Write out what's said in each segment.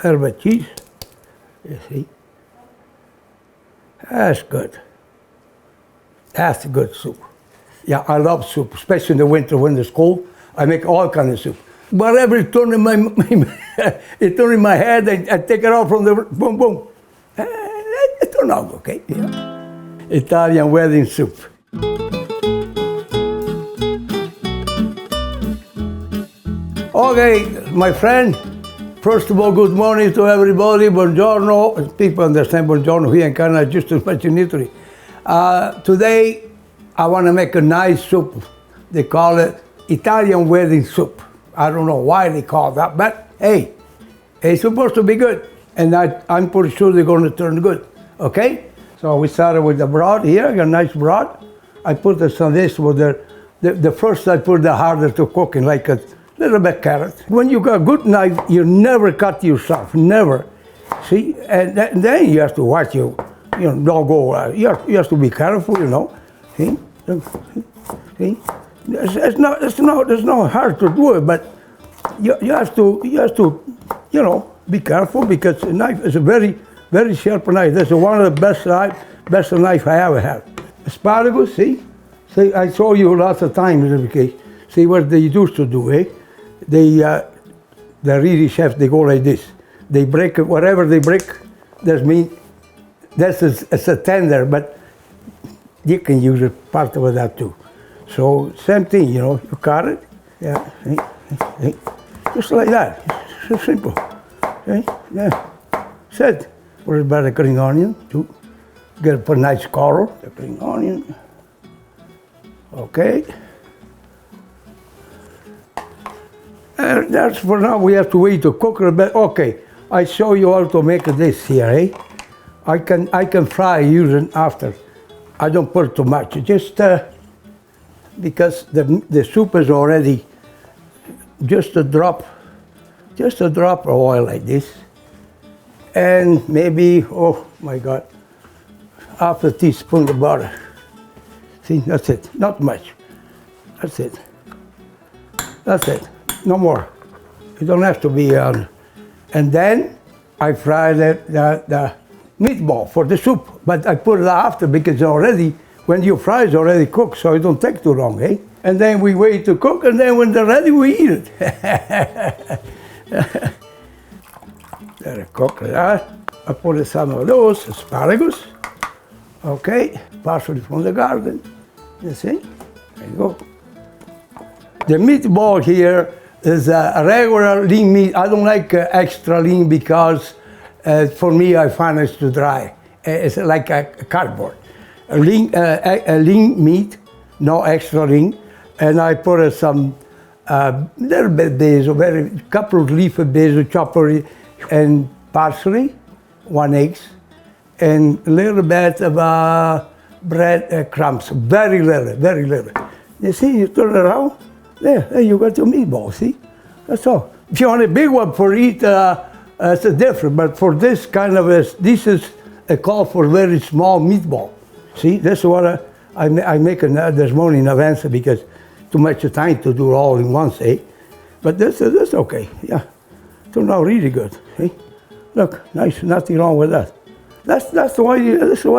little bit of cheese. You see? That's good. That's a good soup. Yeah, I love soup, especially in the winter when it's cold. I make all kinds of soup. Whatever it turn in my, it turn in my head, I take it out from the boom, boom. It turned out okay. Yeah. Italian wedding soup. Okay, my friend. First of all, good morning to everybody. Buongiorno. People understand buongiorno here in Canada just as much in Italy. Today, I want to make a nice soup. They call it Italian wedding soup. I don't know why they call it that, but hey, it's supposed to be good. And I'm pretty sure they're going to turn good, okay? So we started with the broth here, a nice broth. I put some of this with the first I put the harder to cook in, like a little bit carrot. When you got a good knife, you never cut yourself, never. See, and then you have to watch don't go, you have to be careful, See? See? It's not hard to do it, but you have to, be careful because the knife is a very, very sharp knife. That's one of the best knife I ever had. Asparagus, see? See, I show you lots of times in the case. See what they used to do, eh? The really chefs, they go like this. They break it, whatever they break, it's a tender, but you can use it part of that too. So same thing, you cut it, yeah, just like that. It's so simple. Okay, yeah. Said, put it by the green onion too. Get a nice color, the green onion. Okay. And that's for now. We have to wait to cook it a bit. Okay, I show you how to make this here, eh? I can fry using after. I don't put too much, just because the soup is already just a drop of oil like this, and maybe, oh my God, half a teaspoon of butter. See, that's it, not much. That's it. That's it, no more. You don't have to be on. And then I fry the meatball for the soup, but I put it after because when you fry it's already cooked, so it don't take too long, eh? And then we wait to cook, and then when they're ready, we eat it. Let it cook. I put some of those asparagus, okay? Parsley from the garden, you see? There you go. The meatball here is a regular lean meat. I don't like extra lean because for me, I find it too dry. It's like a cardboard. A lean meat, no extra lean. And I put some little bit basil, couple of leaf of basil, chopper, and parsley, 1 egg, and a little bit of bread crumbs, very little. You see, you turn it around, there you got your meatball, see? That's all. If you want a big one for eat, it's different, but for this kind of, this is a call for very small meatball. See, that's what I make this morning in advance because too much time to do all in once, eh? But that's okay, yeah. Turned out really good, eh? Look, nice, nothing wrong with that. That's the way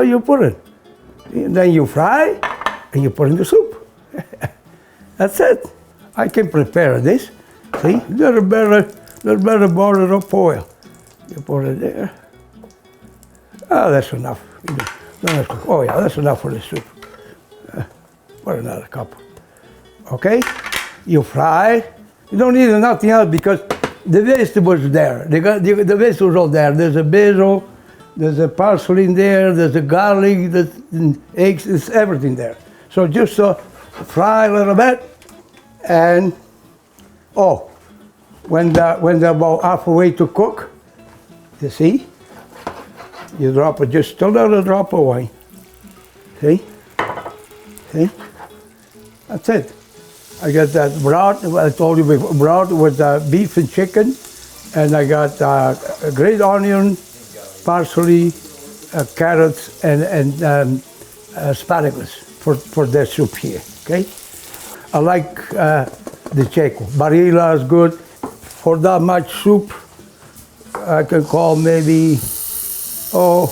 you put it. And then you fry, and you put in the soup. That's it. I can prepare this. See, little better border of oil. You put it there. Oh, that's enough. Oh yeah, that's enough for the soup. Put another cup. Okay, you fry. You don't need nothing else because the vegetables there. The vegetables are there. There's a basil, there's a parsley in there, there's a garlic, there's eggs, there's everything there. So just fry a little bit, and when they're about halfway to cook, you see, you drop just a little drop of wine. See? That's it. I got that broth, I told you before, broth with beef and chicken, and I got a great onion, parsley, carrots, and asparagus for the soup here, okay? I like the Cecco. Barilla is good. For that much soup, I can call maybe, oh,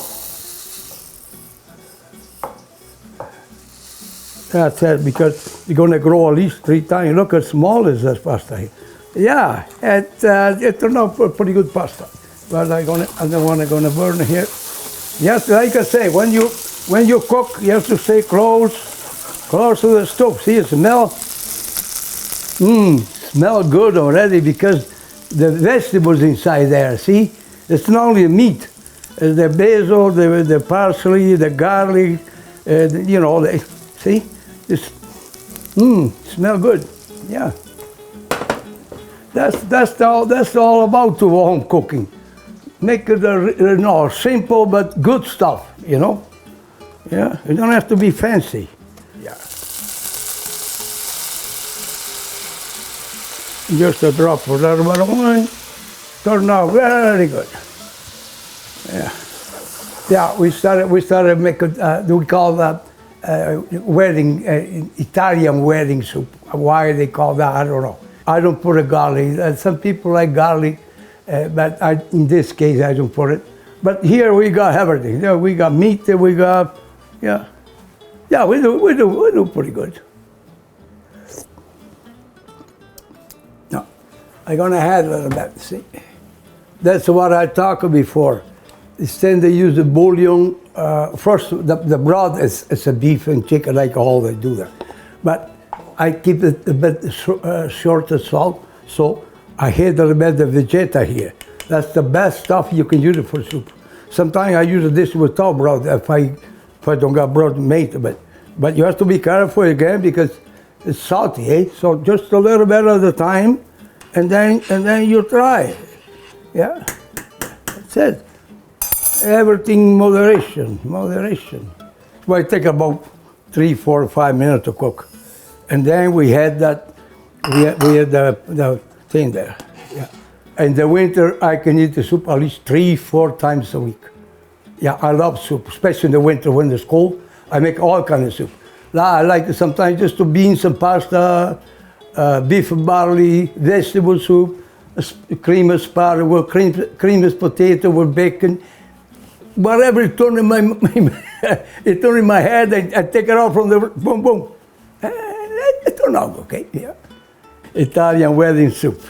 that's it, because you're going to grow at least 3 times. Look how small is this pasta here. Yeah, it turned out pretty good pasta. But I'm the one I'm going to burn here. Yes, like I say, when you cook, you have to stay close to the stove. See, it smell good already because the vegetables inside there. See, it's not only meat. It's the basil, the parsley, the garlic. You know, see, it's smell good. Yeah. That's all about to home cooking. Make it simple but good stuff, you know. Yeah, you don't have to be fancy. Yeah. Just a drop of that amount of wine. Turned out very good. Yeah. Yeah, we started making. We call that wedding Italian wedding soup. Why they call that, I don't know. I don't put a garlic. Some people like garlic. But in this case, I don't put it. But here we got everything. Yeah, we got meat. We got, yeah, we do pretty good. No, I'm gonna add a little bit. See, that's what I talked before. Instead they use the bouillon. First, the broth is a beef and chicken, like all they do there. But I keep it a bit short of salt, so I hate a little bit of vegeta here. That's the best stuff you can use it for soup. Sometimes I use this without broth if I don't got broth made. But you have to be careful again because it's salty, eh? So just a little bit at a time, and then you try. Yeah, that's it. Everything moderation. It might take about 3, 4, 5 minutes to cook, and then we had that. We had the thing there. Yeah. In the winter, I can eat the soup at least 3, 4 times a week. Yeah, I love soup, especially in the winter when it's cold. I make all kinds of soup. I like it sometimes just to beans and pasta, beef and barley, vegetable soup, cream asparagus, cream potato with bacon. Whatever it turned in my head, I take it out from the boom, boom. It turned out okay. Yeah. Italian wedding soup.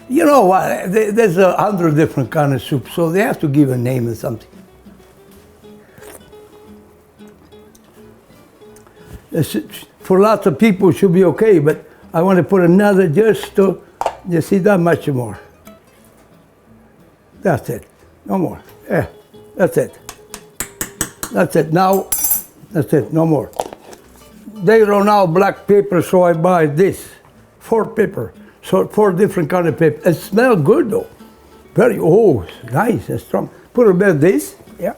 You know what? There's 100 different kinds of soup, so they have to give a name or something. For lots of people, it should be okay, but I want to put another just to, you see, that much more. That's it. No more. Yeah, that's it. That's it. Now, that's it. No more. They run out black pepper, so I buy this. 4 pepper, so 4 different kind of pepper. It smells good though. Very, nice and strong. Put a bit of this, yeah.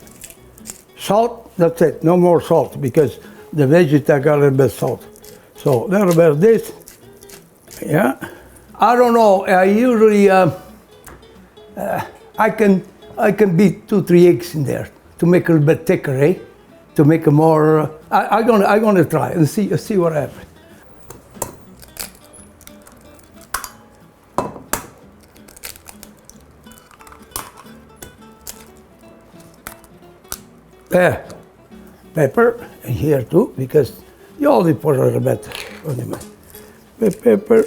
Salt, that's it, no more salt because the vegeta got a little bit of salt. So a little bit of this, yeah. I don't know, I usually, I can beat 2, 3 eggs in there to make it a little bit thicker, eh? To make it more, I'm gonna try and see what happens. There, pepper, and here too, because you only put a little bit on the pepper.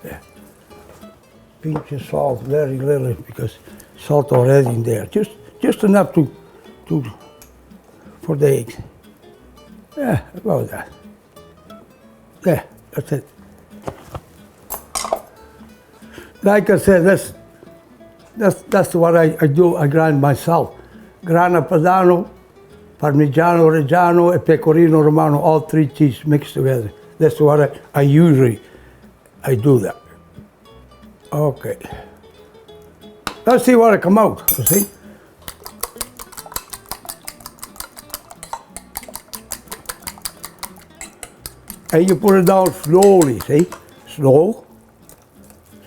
Yeah. Pinch of salt, very little, because salt already in there. Just enough for the eggs. Yeah, about that. Yeah, that's it. Like I said, that's what I do. I grind myself. Grana Padano, Parmigiano Reggiano, and Pecorino Romano, all 3 cheeses mixed together. That's what I usually do that. Okay. Let's see what come out. You see? And you put it down slowly. See? Slow.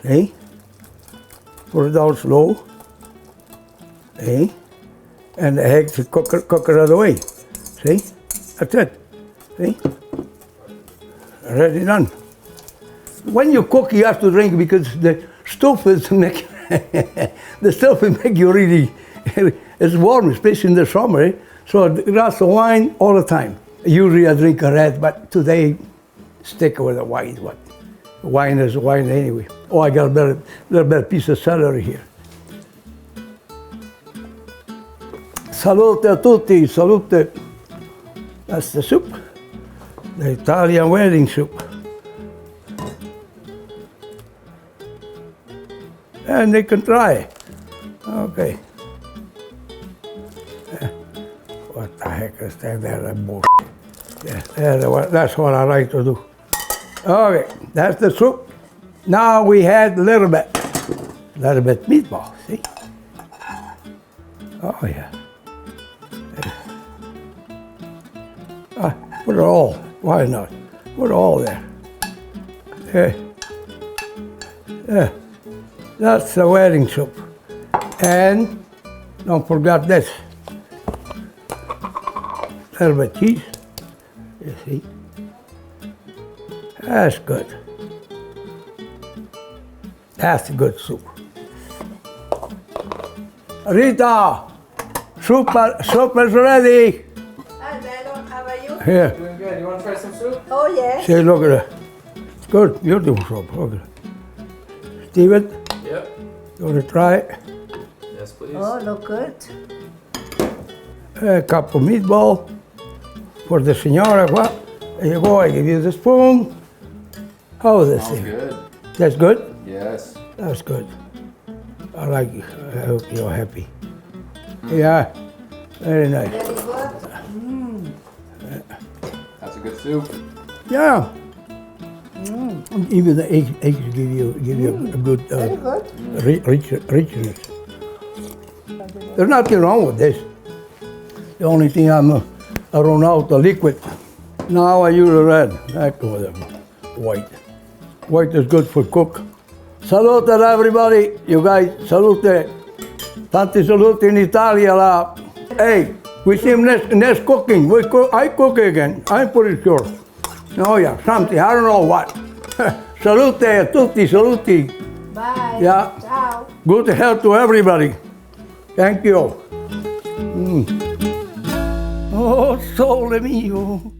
See? Put it down slow, and the eggs cook it right away. See? That's it. See? Already done. when you cook, you have to drink because the stove is make the stove will make you really it's warm, especially in the summer. Eh? So a glass of wine all the time. Usually I drink a red, but today stick with a white one. Wine is wine anyway. Oh, I got a little better piece of celery here. Salute a tutti, salute. That's the soup, the Italian wedding soup. And they can try. Okay. What the heck is that? That bullshit. Yeah, that's what I like to do. Okay, that's the soup. Now we had a little bit meatball, see? Oh yeah. Put it all, why not? Put it all there. Yeah. That's the wedding soup. And don't forget this. A little bit cheese, you see. That's good. That's a good soup. Rita, soup is ready. Hi, Bello. How are you? Here. Doing good. You want to try some soup? Oh, yes. See, look at that. It's good, beautiful soup. Look at it. Steven, Yep. you want to try it? Yes, please. Oh, look good. A cup of meatball for the senora. What? There you go. I give you the spoon. How is this? Sounds thing? good. That's good? Yes. That's good. I like it. I hope you're happy. Yeah, very nice. Very good. That's a good soup. Yeah. Even the eggs give you a good Very good. richness. There's nothing wrong with this. The only thing I run out the liquid. Now I use the red. That goes with white. White is good for cook. Salute everybody, you guys. Salute. Tanti saluti in Italia. La. Hey, we see him next cooking. I cook again. I'm pretty sure. Oh yeah, something. I don't know what. Salute a tutti, saluti. Bye. Yeah. Ciao. Good health to everybody. Thank you. Oh, sole mio.